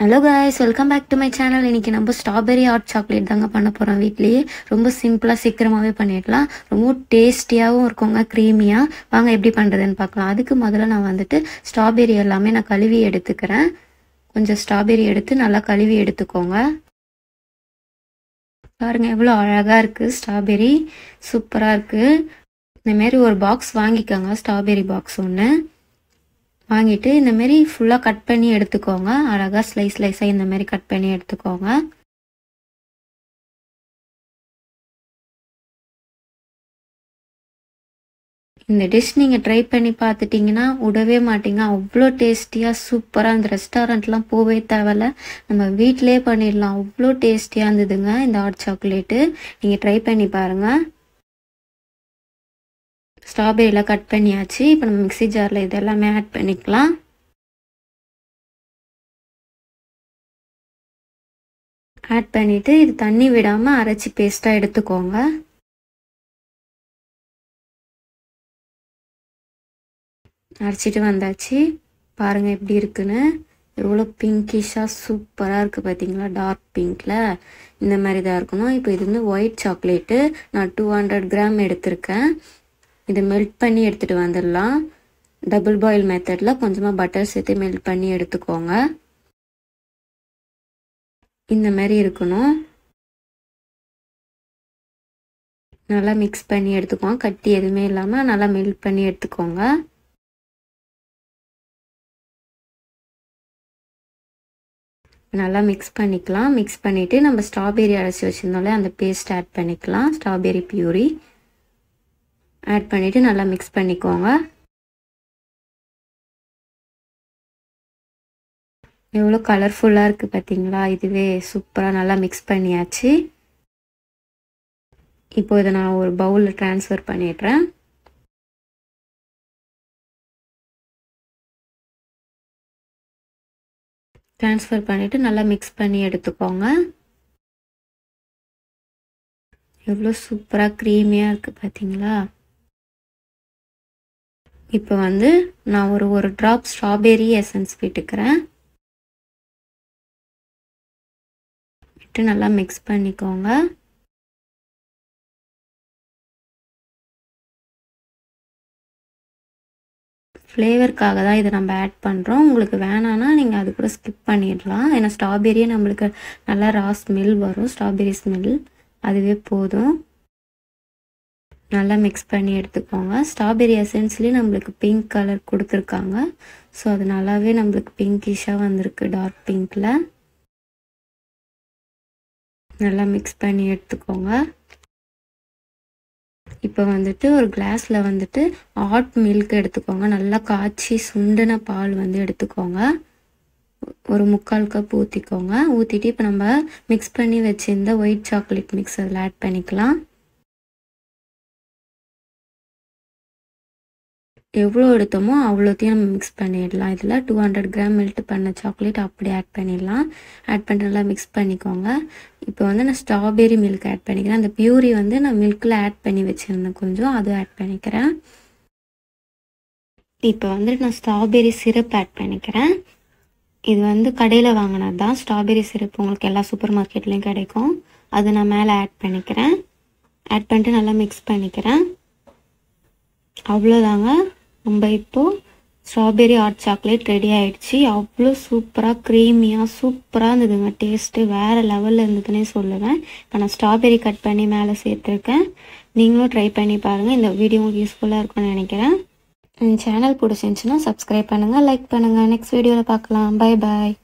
Hello guys, welcome back to my channel. இன்னைக்கு நம்ம strawberry hot chocolate தாங்க பண்ண போகிறோம். வீட்லேயே ரொம்ப சிம்பிளாக சீக்கிரமாகவே பண்ணிடலாம். ரொம்ப டேஸ்டியாகவும் இருக்குங்க, க்ரீமியாக. வாங்க எப்படி பண்ணுறதுன்னு பார்க்கலாம். அதுக்கு முதல்ல நான் வந்துட்டு ஸ்ட்ராபெரி எல்லாமே நான் கழுவி எடுத்துக்கிறேன். கொஞ்சம் ஸ்ட்ராபெரி எடுத்து நல்லா கழுவி எடுத்துக்கோங்க. பாருங்கள் எவ்வளோ அழகாக இருக்குது, ஸ்ட்ராபெரி சூப்பராக இருக்குது. இந்தமாரி ஒரு பாக்ஸ் வாங்கிக்கோங்க, ஸ்ட்ராபெரி பாக்ஸ் ஒன்று வாங்கிட்டு இந்தமாரி ஃபுல்லாக கட் பண்ணி எடுத்துக்கோங்க. அழகாக ஸ்லைஸாக இந்தமாரி கட் பண்ணி எடுத்துக்கோங்க. இந்த டிஷ் நீங்கள் ட்ரை பண்ணி பார்த்துட்டிங்கன்னா விடவே மாட்டீங்க. அவ்வளோ டேஸ்டியாக சூப்பராக, இந்த ரெஸ்டாரண்ட்லாம் போவே தேவையில்ல, நம்ம வீட்டிலே பண்ணிடலாம். அவ்வளோ டேஸ்டியாக இருந்ததுங்க இந்த ஹாட் சாக்லேட்டு. நீங்கள் ட்ரை பண்ணி பாருங்கள். ஸ்ட்ராபெரியில் கட் பண்ணியாச்சு. இப்போ நம்ம மிக்ஸி ஜாரில் இதெல்லாமே ஆட் பண்ணிக்கலாம். ஆட் பண்ணிவிட்டு இது தண்ணி விடாமல் அரைச்சி பேஸ்ட்டாக எடுத்துக்கோங்க. அரைச்சிட்டு வந்தாச்சு. பாருங்கள் எப்படி இருக்குன்னு. எவ்வளோ பிங்கிஷாக சூப்பராக இருக்குது பார்த்தீங்களா, டார்க் பிங்க்கில். இந்த மாதிரி தான் இருக்கணும். இப்போ இது வந்து ஒயிட் சாக்லேட்டு. நான் 200 கிராம் எடுத்திருக்கேன். இதை மெல்ட் பண்ணி எடுத்துகிட்டு வந்துடலாம். டபுள் பாயில் மெத்தடில் கொஞ்சமாக பட்டர் சேர்த்து மெல்ட் பண்ணி எடுத்துக்கோங்க. இந்த மாதிரி இருக்கணும். நல்லா மிக்ஸ் பண்ணி எடுத்துக்கோங்க. கட்டி எதுவுமே இல்லாமல் நல்லா மெல்ட் பண்ணி எடுத்துக்கோங்க. நல்லா மிக்ஸ் பண்ணிக்கலாம். மிக்ஸ் பண்ணிவிட்டு நம்ம ஸ்ட்ராபெரி அரைச்சி வச்சுருந்தோம்ல, அந்த பேஸ்ட் ஆட் பண்ணிக்கலாம். ஸ்ட்ராபெரி பியூரி ஆட் பண்ணிவிட்டு நல்லா மிக்ஸ் பண்ணிக்கோங்க. எவ்வளோ கலர்ஃபுல்லாக இருக்குது பார்த்தீங்களா. இதுவே சூப்பராக நல்லா மிக்ஸ் பண்ணியாச்சு. இப்போ இதை நான் ஒரு பவுலில் ட்ரான்ஸ்ஃபர் பண்ணிடுறேன். ட்ரான்ஸ்ஃபர் பண்ணிவிட்டு நல்லா மிக்ஸ் பண்ணி எடுத்துக்கோங்க. எவ்வளோ சூப்பராக க்ரீமியாக இருக்குது பார்த்தீங்களா. இப்போ வந்து நான் ஒரு ட்ராப் ஸ்ட்ராபெரி எசன்ஸ் விட்டுக்கிறேன். விட்டு நல்லா மிக்ஸ் பண்ணிக்கோங்க. ஃப்ளேவருக்காக தான் இதை நம்ம ஆட் பண்ணுறோம். உங்களுக்கு வேணான்னா நீங்கள் அது கூட ஸ்கிப் பண்ணிடலாம். ஏன்னா ஸ்ட்ராபெரியே நம்மளுக்கு நல்லா ரா ஸ்மெல் வரும், ஸ்ட்ராபெரி ஸ்மெல். அதுவே போதும். நல்லா மிக்ஸ் பண்ணி எடுத்துக்கோங்க. ஸ்ட்ராபெரி எசன்ஸ்லேயே நம்மளுக்கு பிங்க் கலர் கொடுத்துருக்காங்க. ஸோ அது நல்லாவே நம்மளுக்கு பிங்கிஷாக வந்திருக்கு, டார்க் பிங்க்கில். நல்லா மிக்ஸ் பண்ணி எடுத்துக்கோங்க. இப்போ வந்துட்டு ஒரு கிளாஸில் வந்துட்டு ஹாட் மில்க் எடுத்துக்கோங்க. நல்லா காய்ச்சி சுண்டின பால் வந்து எடுத்துக்கோங்க. ஒரு 3/4 கப் ஊற்றிக்கோங்க. ஊற்றிட்டு இப்போ நம்ம மிக்ஸ் பண்ணி வச்சுருந்த ஒயிட் சாக்லேட் மிக்ஸ் அதில் ஆட் பண்ணிக்கலாம். எவ்வளோ எடுத்தோமோ அவ்வளோத்தையும் நம்ம மிக்ஸ் பண்ணிடலாம். இதில் 200 கிராம் மெல்ட் பண்ண சாக்லேட் அப்படியே ஆட் பண்ணிடலாம். ஆட் பண்ணிட்டு நல்லா மிக்ஸ் பண்ணிக்கோங்க. இப்போ வந்து நான் ஸ்ட்ராபெரி மில்க் ஆட் பண்ணிக்கிறேன். அந்த பியூரி வந்து நான் மில்கில் ஆட் பண்ணி வச்சுருந்தேன் கொஞ்சம், அதுவும் ஆட் பண்ணிக்கிறேன். இப்போ வந்துட்டு நான் ஸ்ட்ராபெரி சிரப் ஆட் பண்ணிக்கிறேன். இது வந்து கடையில் வாங்கினது தான். ஸ்ட்ராபெரி சிரப் உங்களுக்கு எல்லா சூப்பர் மார்க்கெட்லேயும் கிடைக்கும். அது நான் மேலே ஆட் பண்ணிக்கிறேன். ஆட் பண்ணிட்டு நல்லா மிக்ஸ் பண்ணிக்கிறேன். அவ்வளோதாங்க. நம்ம இப்போது ஸ்ட்ராபெரி ஹாட் சாக்லேட் ரெடி ஆகிடுச்சு. அவ்வளோ சூப்பராக க்ரீமியாக சூப்பராக இருந்ததுங்க. டேஸ்ட்டு வேறு லெவலில் இருந்ததுன்னே சொல்லுவேன். இப்போ நான் ஸ்ட்ராபெரி கட் பண்ணி மேலே சேர்த்துருக்கேன். நீங்களும் ட்ரை பண்ணி பாருங்கள். இந்த வீடியோ உங்களுக்கு யூஸ்ஃபுல்லாக இருக்கும்னு நினைக்கிறேன். சேனல் பிடிச்சிருந்துச்சுன்னா சப்ஸ்கிரைப் பண்ணுங்கள், லைக் பண்ணுங்கள். நெக்ஸ்ட் வீடியோவில் பார்க்கலாம். Bye bye.